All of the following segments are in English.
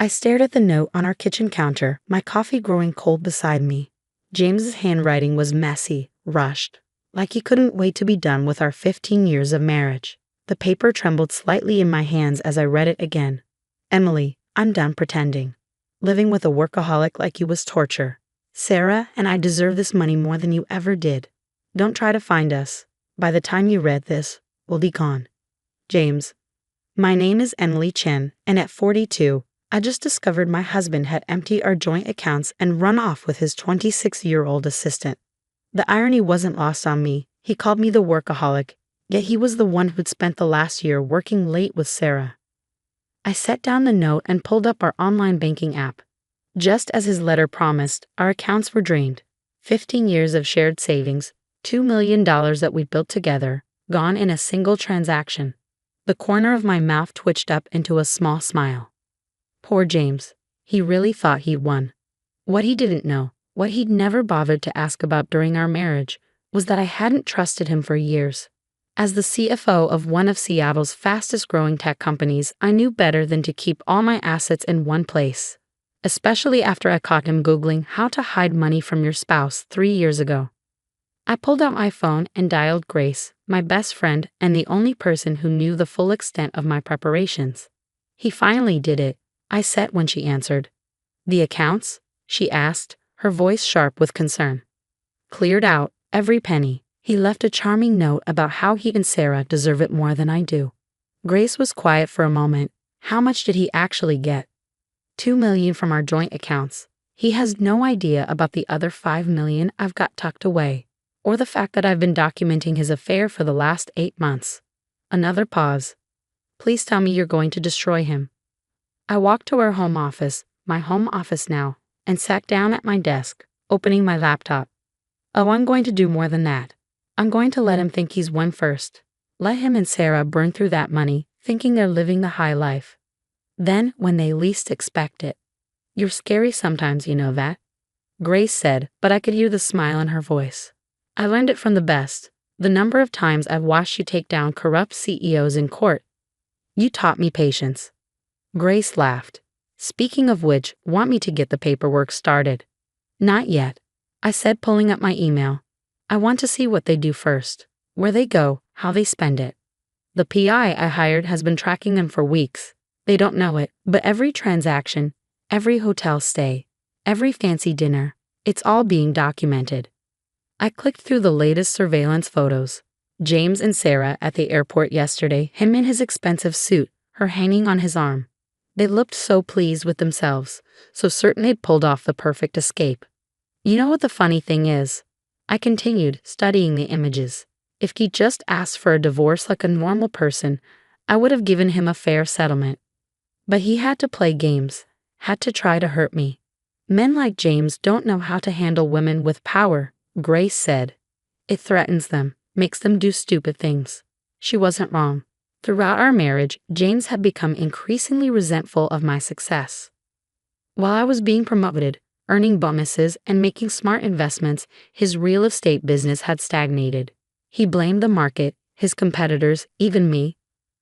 I stared at the note on our kitchen counter, my coffee growing cold beside me. James's handwriting was messy, rushed, like he couldn't wait to be done with our 15 years of marriage. The paper trembled slightly in my hands as I read it again. Emily, I'm done pretending. Living with a workaholic like you was torture. Sarah and I deserve this money more than you ever did. Don't try to find us. By the time you read this, we'll be gone. James. My name is Emily Chen, and at 42, I just discovered my husband had emptied our joint accounts and run off with his 26-year-old assistant. The irony wasn't lost on me. He called me the workaholic, yet he was the one who'd spent the last year working late with Sarah. I set down the note and pulled up our online banking app. Just as his letter promised, our accounts were drained. 15 years of shared savings, $2 million that we built together, gone in a single transaction. The corner of my mouth twitched up into a small smile. Poor James. He really thought he'd won. What he didn't know, what he'd never bothered to ask about during our marriage, was that I hadn't trusted him for years. As the CFO of one of Seattle's fastest-growing tech companies, I knew better than to keep all my assets in one place. Especially after I caught him Googling how to hide money from your spouse 3 years ago. I pulled out my phone and dialed Grace, my best friend and the only person who knew the full extent of my preparations. He finally did it, I said when she answered. The accounts? She asked, her voice sharp with concern. Cleared out, every penny. He left a charming note about how he and Sarah deserve it more than I do. Grace was quiet for a moment. How much did he actually get? $2 million from our joint accounts. He has no idea about the other $5 million I've got tucked away, or the fact that I've been documenting his affair for the last 8 months. Another pause. Please tell me you're going to destroy him. I walked to our home office, my home office now, and sat down at my desk, opening my laptop. Oh, I'm going to do more than that. I'm going to let him think he's won first. Let him and Sarah burn through that money, thinking they're living the high life. Then, when they least expect it. You're scary sometimes, you know that. Grace said, but I could hear the smile in her voice. I learned it from the best. The number of times I've watched you take down corrupt CEOs in court. You taught me patience. Grace laughed. Speaking of which, want me to get the paperwork started? Not yet. I said, pulling up my email. I want to see what they do first. Where they go, how they spend it. The PI I hired has been tracking them for weeks. They don't know it, but every transaction, every hotel stay, every fancy dinner, it's all being documented. I clicked through the latest surveillance photos. James and Sarah at the airport yesterday, him in his expensive suit, her hanging on his arm. They looked so pleased with themselves, so certain they'd pulled off the perfect escape. You know what the funny thing is? I continued, studying the images. If he'd just asked for a divorce like a normal person, I would have given him a fair settlement. But he had to play games, had to try to hurt me. Men like James don't know how to handle women with power, Grace said. It threatens them, makes them do stupid things. She wasn't wrong. Throughout our marriage, James had become increasingly resentful of my success. While I was being promoted, earning bonuses, and making smart investments, his real estate business had stagnated. He blamed the market, his competitors, even me,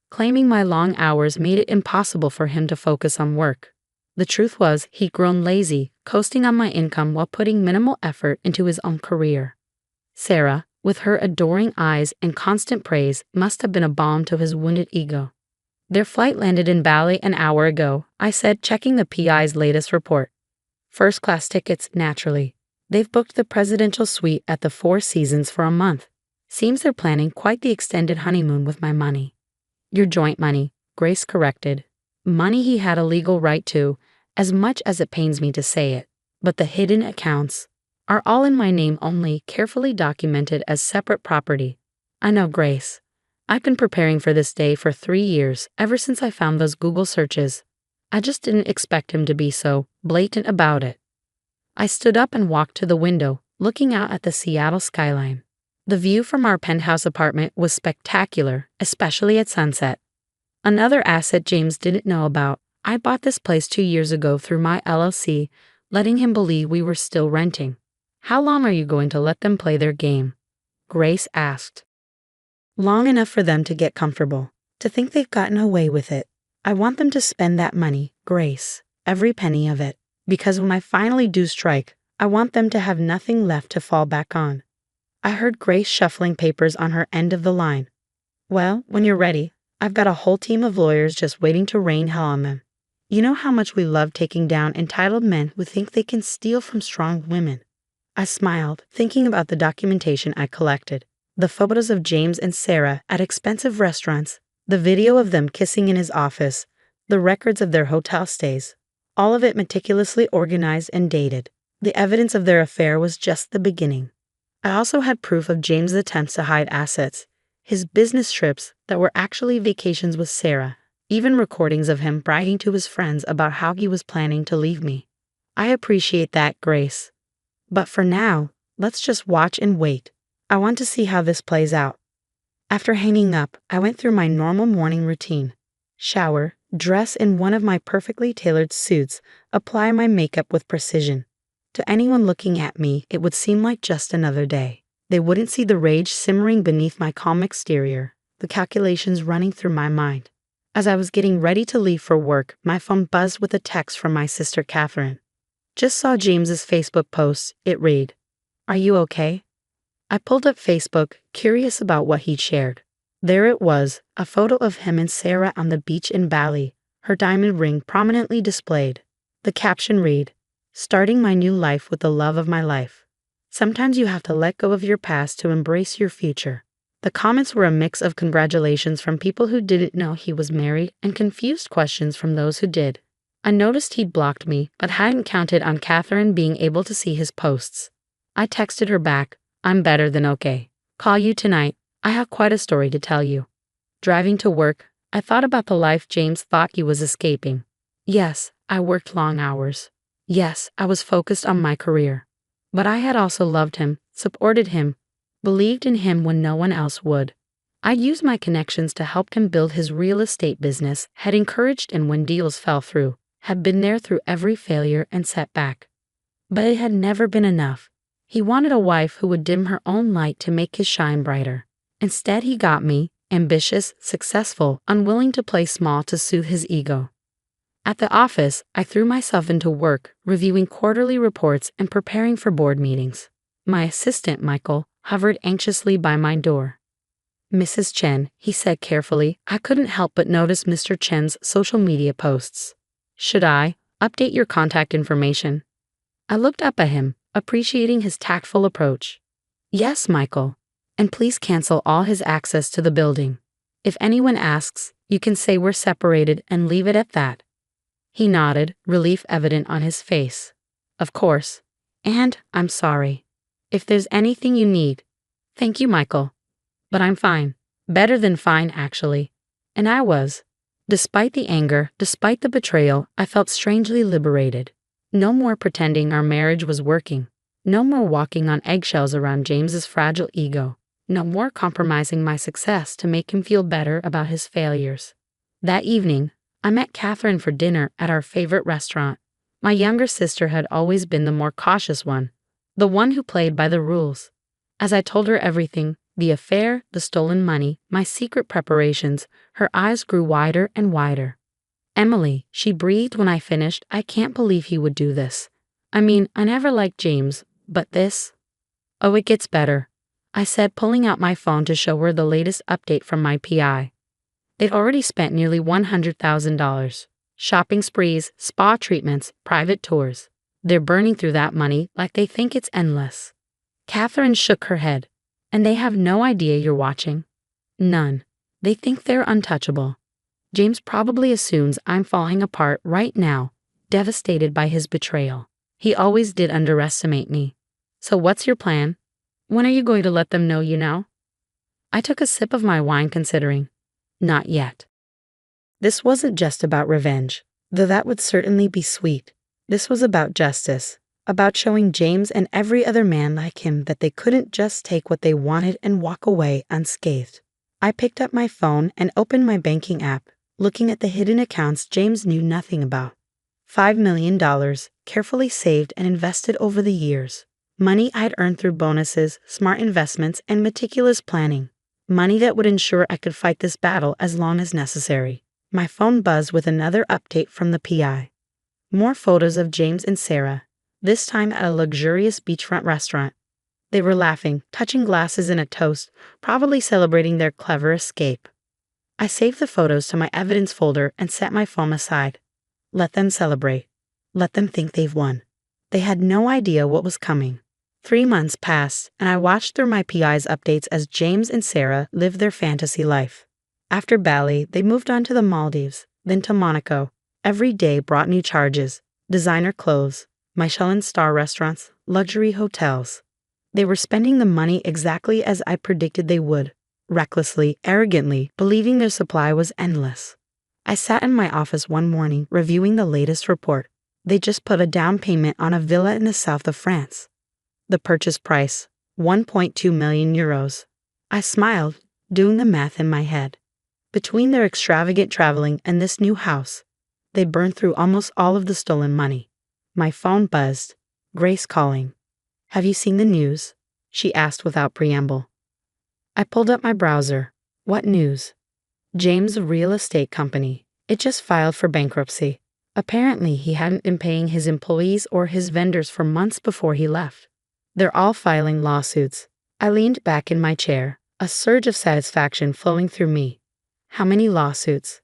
claiming my long hours made it impossible for him to focus on work. The truth was, he'd grown lazy, coasting on my income while putting minimal effort into his own career. Sarah, with her adoring eyes and constant praise, must have been a balm to his wounded ego. Their flight landed in Bali an hour ago, I said, checking the PI's latest report. First-class tickets, naturally. They've booked the presidential suite at the Four Seasons for a month. Seems they're planning quite the extended honeymoon with my money. Your joint money, Grace corrected. Money he had a legal right to, as much as it pains me to say it. But the hidden accounts are all in my name only, carefully documented as separate property. I know, Grace. I've been preparing for this day for 3 years, ever since I found those Google searches. I just didn't expect him to be so blatant about it. I stood up and walked to the window, looking out at the Seattle skyline. The view from our penthouse apartment was spectacular, especially at sunset. Another asset James didn't know about, I bought this place 2 years ago through my LLC, letting him believe we were still renting. How long are you going to let them play their game? Grace asked. Long enough for them to get comfortable, to think they've gotten away with it. I want them to spend that money, Grace. every penny of it. Because when I finally do strike, I want them to have nothing left to fall back on. I heard Grace shuffling papers on her end of the line. Well, when you're ready, I've got a whole team of lawyers just waiting to rain hell on them. You know how much we love taking down entitled men who think they can steal from strong women. I smiled, thinking about the documentation I collected. The photos of James and Sarah at expensive restaurants, the video of them kissing in his office, the records of their hotel stays. All of it meticulously organized and dated. The evidence of their affair was just the beginning. I also had proof of James' attempts to hide assets, his business trips that were actually vacations with Sarah, even recordings of him bragging to his friends about how he was planning to leave me. I appreciate that, Grace. But for now, let's just watch and wait. I want to see how this plays out. After hanging up, I went through my normal morning routine. Shower, dress in one of my perfectly tailored suits, apply my makeup with precision. To anyone looking at me, it would seem like just another day. They wouldn't see the rage simmering beneath my calm exterior, the calculations running through my mind. As I was getting ready to leave for work, my phone buzzed with a text from my sister Catherine. Just saw James's Facebook post. It read, "Are you okay?" I pulled up Facebook, curious about what he'd shared. There it was, a photo of him and Sarah on the beach in Bali, her diamond ring prominently displayed. The caption read, "Starting my new life with the love of my life. Sometimes you have to let go of your past to embrace your future." The comments were a mix of congratulations from people who didn't know he was married and confused questions from those who did. I noticed he'd blocked me, but hadn't counted on Catherine being able to see his posts. I texted her back, "I'm better than okay. Call you tonight. I have quite a story to tell you." Driving to work, I thought about the life James thought he was escaping. Yes, I worked long hours. Yes, I was focused on my career. But I had also loved him, supported him, believed in him when no one else would. I'd used my connections to help him build his real estate business, had encouraged him when deals fell through, had been there through every failure and setback. But it had never been enough. He wanted a wife who would dim her own light to make his shine brighter. Instead, he got me, ambitious, successful, unwilling to play small to soothe his ego. At the office, I threw myself into work, reviewing quarterly reports and preparing for board meetings. My assistant, Michael, hovered anxiously by my door. "Mrs. Chen," he said carefully. I couldn't help but notice Mr. Chen's social media posts. "Should I update your contact information?" I looked up at him, appreciating his tactful approach. "Yes, Michael. And please cancel all his access to the building. If anyone asks, you can say we're separated and leave it at that." He nodded, relief evident on his face. "Of course. And I'm sorry. If there's anything you need." "Thank you, Michael. But I'm fine. Better than fine, actually." And I was. Despite the anger, despite the betrayal, I felt strangely liberated. No more pretending our marriage was working. No more walking on eggshells around James's fragile ego. No more compromising my success to make him feel better about his failures. That evening, I met Catherine for dinner at our favorite restaurant. My younger sister had always been the more cautious one, the one who played by the rules. As I told her everything, the affair, the stolen money, my secret preparations, her eyes grew wider and wider. "Emily," she breathed when I finished, "I can't believe he would do this. I mean, I never liked James, but this?" "Oh, it gets better," I said, pulling out my phone to show her the latest update from my PI. They'd already spent nearly $100,000. Shopping sprees, spa treatments, private tours. They're burning through that money like they think it's endless. Catherine shook her head. "And they have no idea you're watching?" "None. They think they're untouchable. James probably assumes I'm falling apart right now, devastated by his betrayal. He always did underestimate me. So what's your plan? When are you going to let them know you know?" I took a sip of my wine, considering. Not yet. This wasn't just about revenge, though that would certainly be sweet. This was about justice, about showing James and every other man like him that they couldn't just take what they wanted and walk away unscathed. I picked up my phone and opened my banking app, looking at the hidden accounts James knew nothing about. $5 million, carefully saved and invested over the years. Money I'd earned through bonuses, smart investments, and meticulous planning. Money that would ensure I could fight this battle as long as necessary. My phone buzzed with another update from the PI. More photos of James and Sarah, this time at a luxurious beachfront restaurant. They were laughing, touching glasses in a toast, probably celebrating their clever escape. I saved the photos to my evidence folder and set my phone aside. Let them celebrate. Let them think they've won. They had no idea what was coming. 3 months passed, and I watched through my PI's updates as James and Sarah lived their fantasy life. After Bali, they moved on to the Maldives, then to Monaco. Every day brought new charges, designer clothes, Michelin star restaurants, luxury hotels. They were spending the money exactly as I predicted they would, recklessly, arrogantly, believing their supply was endless. I sat in my office one morning reviewing the latest report. They just put a down payment on a villa in the south of France. The purchase price, 1.2 million euros. I smiled, doing the math in my head. Between their extravagant traveling and this new house, they burned through almost all of the stolen money. My phone buzzed. Grace calling. "Have you seen the news?" she asked without preamble. I pulled up my browser. What news? James' real estate company. It just filed for bankruptcy. Apparently, he hadn't been paying his employees or his vendors for months before he left. They're all filing lawsuits. I leaned back in my chair, a surge of satisfaction flowing through me. How many lawsuits?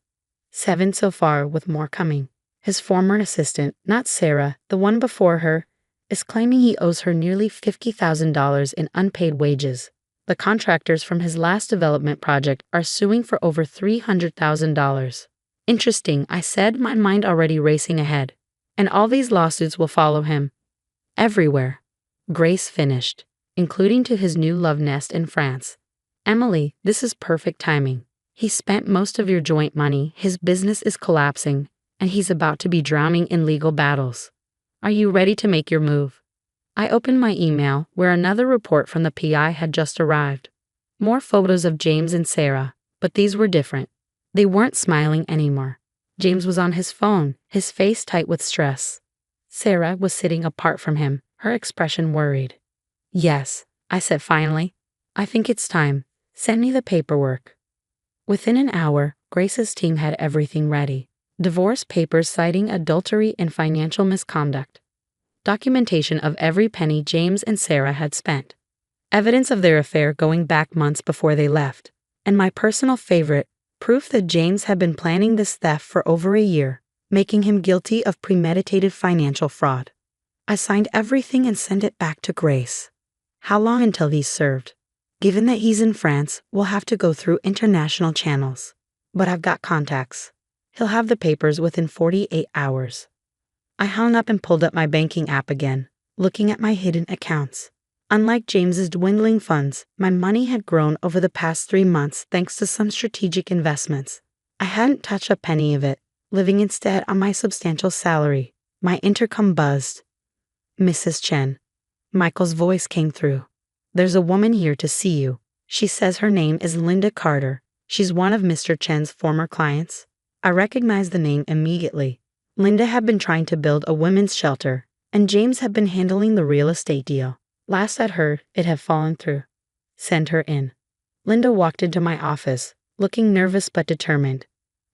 7 so far, with more coming. His former assistant, not Sarah, the one before her, is claiming he owes her nearly $50,000 in unpaid wages. The contractors from his last development project are suing for over $300,000. Interesting, I said, my mind already racing ahead. And all these lawsuits will follow him. Everywhere. Grace finished, including to his new love nest in France. Emily, this is perfect timing. He spent most of your joint money, his business is collapsing, and he's about to be drowning in legal battles. Are you ready to make your move? I opened my email, where another report from the PI had just arrived. More photos of James and Sarah, but these were different. They weren't smiling anymore. James was on his phone, his face tight with stress. Sarah was sitting apart from him, her expression worried. "Yes," I said finally. "I think it's time. Send me the paperwork." Within an hour, Grace's team had everything ready. Divorce papers citing adultery and financial misconduct. Documentation of every penny James and Sarah had spent. Evidence of their affair going back months before they left. And my personal favorite, proof that James had been planning this theft for over a year, making him guilty of premeditated financial fraud. I signed everything and sent it back to Grace. How long until he's served? Given that he's in France, we'll have to go through international channels. But I've got contacts. He'll have the papers within 48 hours. I hung up and pulled up my banking app again, looking at my hidden accounts. Unlike James's dwindling funds, my money had grown over the past 3 months thanks to some strategic investments. I hadn't touched a penny of it, living instead on my substantial salary. My intercom buzzed. "Mrs. Chen." Michael's voice came through. "There's a woman here to see you. She says her name is Linda Carter. She's one of Mr. Chen's former clients." I recognized the name immediately. Linda had been trying to build a women's shelter, and James had been handling the real estate deal. Last I'd heard, it had fallen through. "Send her in." Linda walked into my office, looking nervous but determined.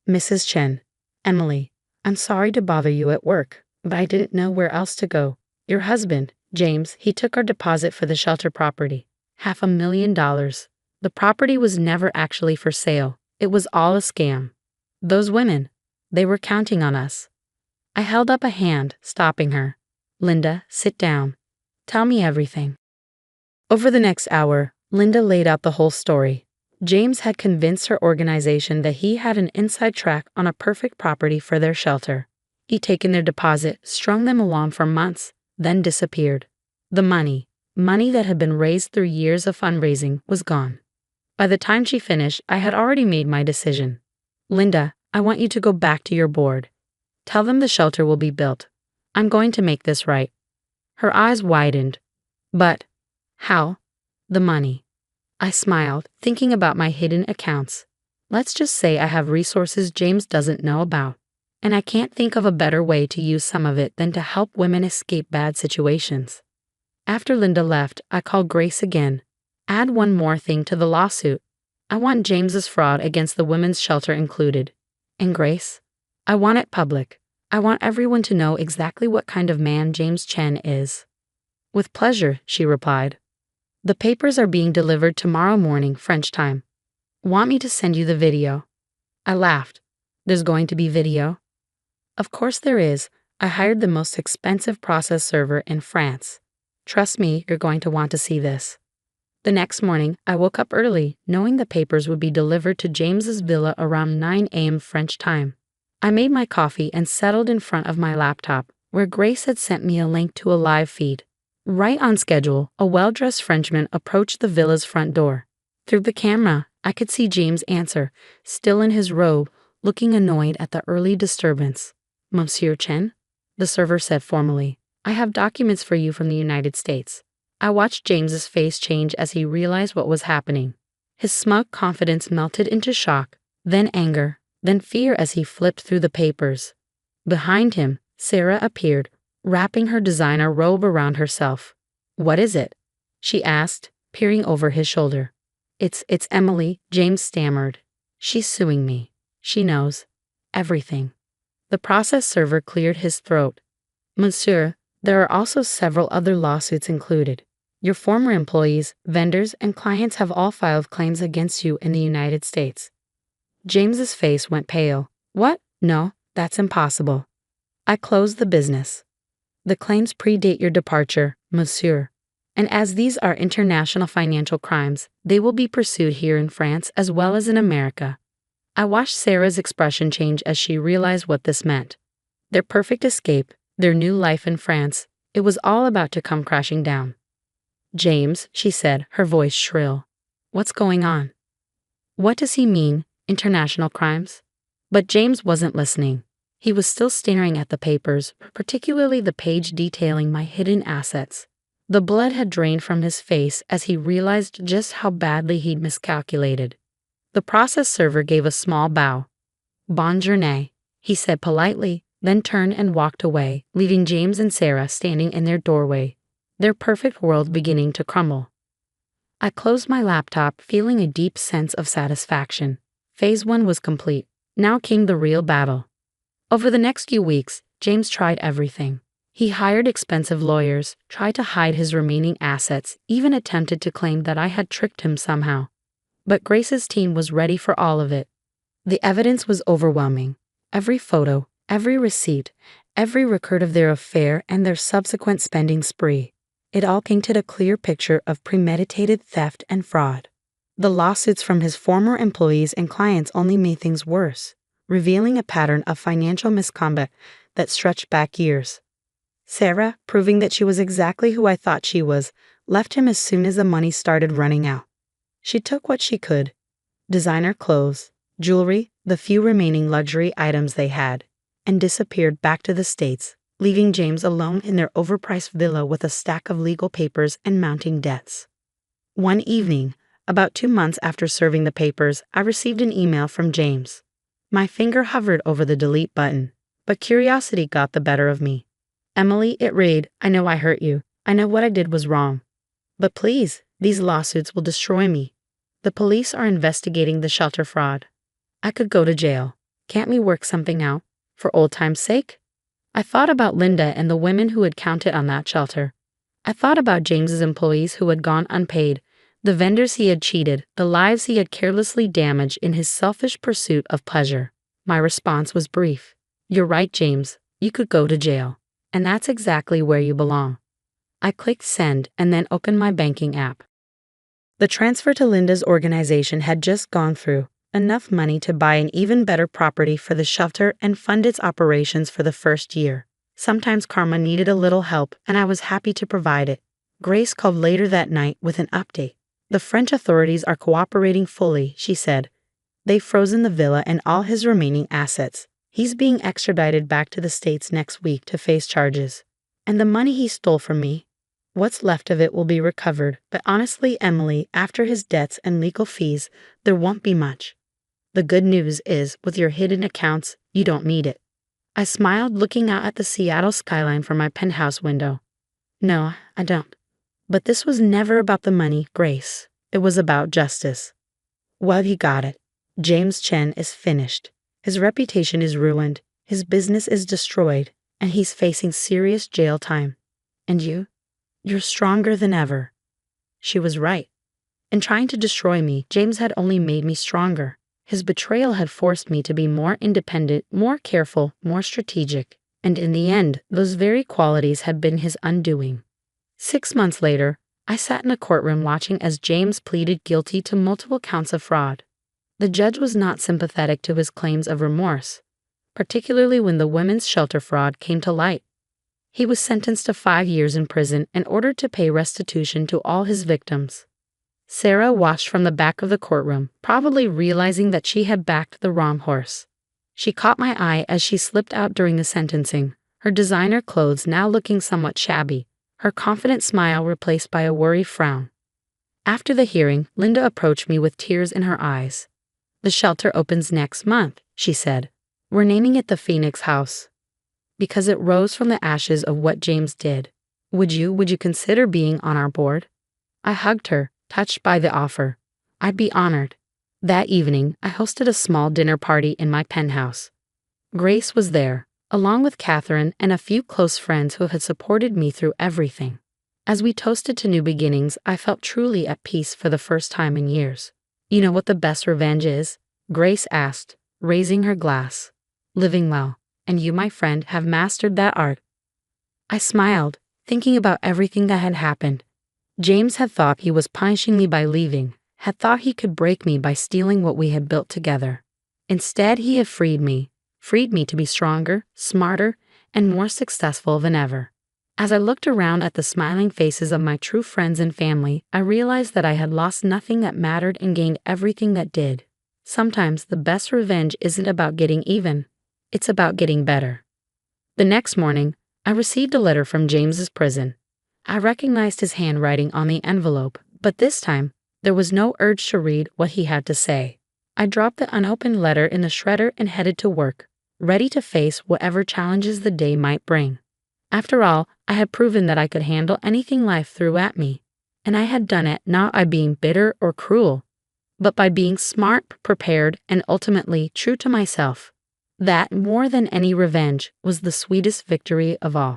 "Mrs. Chen, Emily, I'm sorry to bother you at work, but I didn't know where else to go. Your husband, James, he took our deposit for the shelter property. $500,000. The property was never actually for sale. It was all a scam. Those women, they were counting on us." I held up a hand, stopping her. "Linda, sit down. Tell me everything." Over the next hour, Linda laid out the whole story. James had convinced her organization that he had an inside track on a perfect property for their shelter. He'd taken their deposit, strung them along for months, then disappeared. The money that had been raised through years of fundraising, was gone. By the time she finished, I had already made my decision. "Linda, I want you to go back to your board. Tell them the shelter will be built. I'm going to make this right." Her eyes widened. "But how?" "The money." I smiled, thinking about my hidden accounts. Let's just say I have resources James doesn't know about, and I can't think of a better way to use some of it than to help women escape bad situations. After Linda left, I called Grace again. "Add one more thing to the lawsuit. I want James's fraud against the women's shelter included. And Grace, I want it public. I want everyone to know exactly what kind of man James Chen is." "With pleasure," she replied. "The papers are being delivered tomorrow morning, French time. Want me to send you the video?" I laughed. "There's going to be video?" "Of course there is. I hired the most expensive process server in France. Trust me, you're going to want to see this." The next morning, I woke up early, knowing the papers would be delivered to James's villa around 9 a.m. French time. I made my coffee and settled in front of my laptop, where Grace had sent me a link to a live feed. Right on schedule, a well-dressed Frenchman approached the villa's front door. Through the camera, I could see James answer, still in his robe, looking annoyed at the early disturbance. "Monsieur Chen?" the server said formally. "I have documents for you from the United States." I watched James's face change as he realized what was happening. His smug confidence melted into shock, then anger, then fear as he flipped through the papers. Behind him, Sarah appeared, wrapping her designer robe around herself. "What is it?" she asked, peering over his shoulder. It's Emily," James stammered. "She's suing me. She knows everything." The process server cleared his throat. "Monsieur, there are also several other lawsuits included. Your former employees, vendors, and clients have all filed claims against you in the United States." James's face went pale. "What? No, that's impossible." I closed the business. "The claims predate your departure, monsieur. And as these are international financial crimes, they will be pursued here in France as well as in America." I watched Sarah's expression change as she realized what this meant. Their perfect escape, their new life in France, it was all about to come crashing down. "James," she said, her voice shrill. "What's going on?" "What does he mean, international crimes?" But James wasn't listening. He was still staring at the papers, particularly the page detailing my hidden assets. The blood had drained from his face as he realized just how badly he'd miscalculated. The process server gave a small bow. "Bonne journée," he said politely, then turned and walked away, leaving James and Sarah standing in their doorway, their perfect world beginning to crumble. I closed my laptop, feeling a deep sense of satisfaction. Phase 1 was complete. Now came the real battle. Over the next few weeks, James tried everything. He hired expensive lawyers, tried to hide his remaining assets, even attempted to claim that I had tricked him somehow. But Grace's team was ready for all of it. The evidence was overwhelming. Every photo, every receipt, every record of their affair and their subsequent spending spree. It all painted a clear picture of premeditated theft and fraud. The lawsuits from his former employees and clients only made things worse, revealing a pattern of financial misconduct that stretched back years. Sarah, proving that she was exactly who I thought she was, left him as soon as the money started running out. She took what she could: designer clothes, jewelry, the few remaining luxury items they had, and disappeared back to the States, leaving James alone in their overpriced villa with a stack of legal papers and mounting debts. One evening, about 2 months after serving the papers, I received an email from James. My finger hovered over the delete button, but curiosity got the better of me. "Emily," it read, "I know I hurt you. I know what I did was wrong. But please, these lawsuits will destroy me. The police are investigating the shelter fraud. I could go to jail. Can't we work something out? For old time's sake?" I thought about Linda and the women who had counted on that shelter. I thought about James's employees who had gone unpaid, the vendors he had cheated, the lives he had carelessly damaged in his selfish pursuit of pleasure. My response was brief. "You're right, James. You could go to jail. And that's exactly where you belong." I clicked send and then opened my banking app. The transfer to Linda's organization had just gone through, enough money to buy an even better property for the shelter and fund its operations for the first year. Sometimes karma needed a little help, and I was happy to provide it. Grace called later that night with an update. "The French authorities are cooperating fully," she said. "They've frozen the villa and all his remaining assets. He's being extradited back to the States next week to face charges. And the money he stole from me, what's left of it will be recovered, but honestly, Emily, after his debts and legal fees, there won't be much. The good news is, with your hidden accounts, you don't need it." I smiled, looking out at the Seattle skyline from my penthouse window. "No, I don't. But this was never about the money, Grace. It was about justice." "Well, you got it. James Chen is finished. His reputation is ruined. His business is destroyed, and he's facing serious jail time. And you're stronger than ever." She was right. In trying to destroy me, James had only made me stronger. His betrayal had forced me to be more independent, more careful, more strategic. And in the end, those very qualities had been his undoing. 6 months later, I sat in a courtroom watching as James pleaded guilty to multiple counts of fraud. The judge was not sympathetic to his claims of remorse, particularly when the women's shelter fraud came to light. He was sentenced to 5 years in prison and ordered to pay restitution to all his victims. Sarah watched from the back of the courtroom, probably realizing that she had backed the wrong horse. She caught my eye as she slipped out during the sentencing, her designer clothes now looking somewhat shabby, her confident smile replaced by a worried frown. After the hearing, Linda approached me with tears in her eyes. "The shelter opens next month," she said. "We're naming it the Phoenix House, because it rose from the ashes of what James did. Would you consider being on our board?" I hugged her, touched by the offer. "I'd be honored." That evening, I hosted a small dinner party in my penthouse. Grace was there, along with Catherine and a few close friends who had supported me through everything. As we toasted to new beginnings, I felt truly at peace for the first time in years. "You know what the best revenge is?" Grace asked, raising her glass. "Living well. And you, my friend, have mastered that art." I smiled, thinking about everything that had happened. James had thought he was punishing me by leaving, had thought he could break me by stealing what we had built together. Instead, he had freed me to be stronger, smarter, and more successful than ever. As I looked around at the smiling faces of my true friends and family, I realized that I had lost nothing that mattered and gained everything that did. Sometimes the best revenge isn't about getting even, it's about getting better. The next morning, I received a letter from James's prison. I recognized his handwriting on the envelope, but this time, there was no urge to read what he had to say. I dropped the unopened letter in the shredder and headed to work, ready to face whatever challenges the day might bring. After all, I had proven that I could handle anything life threw at me, and I had done it not by being bitter or cruel, but by being smart, prepared, and ultimately true to myself. That, more than any revenge, was the sweetest victory of all.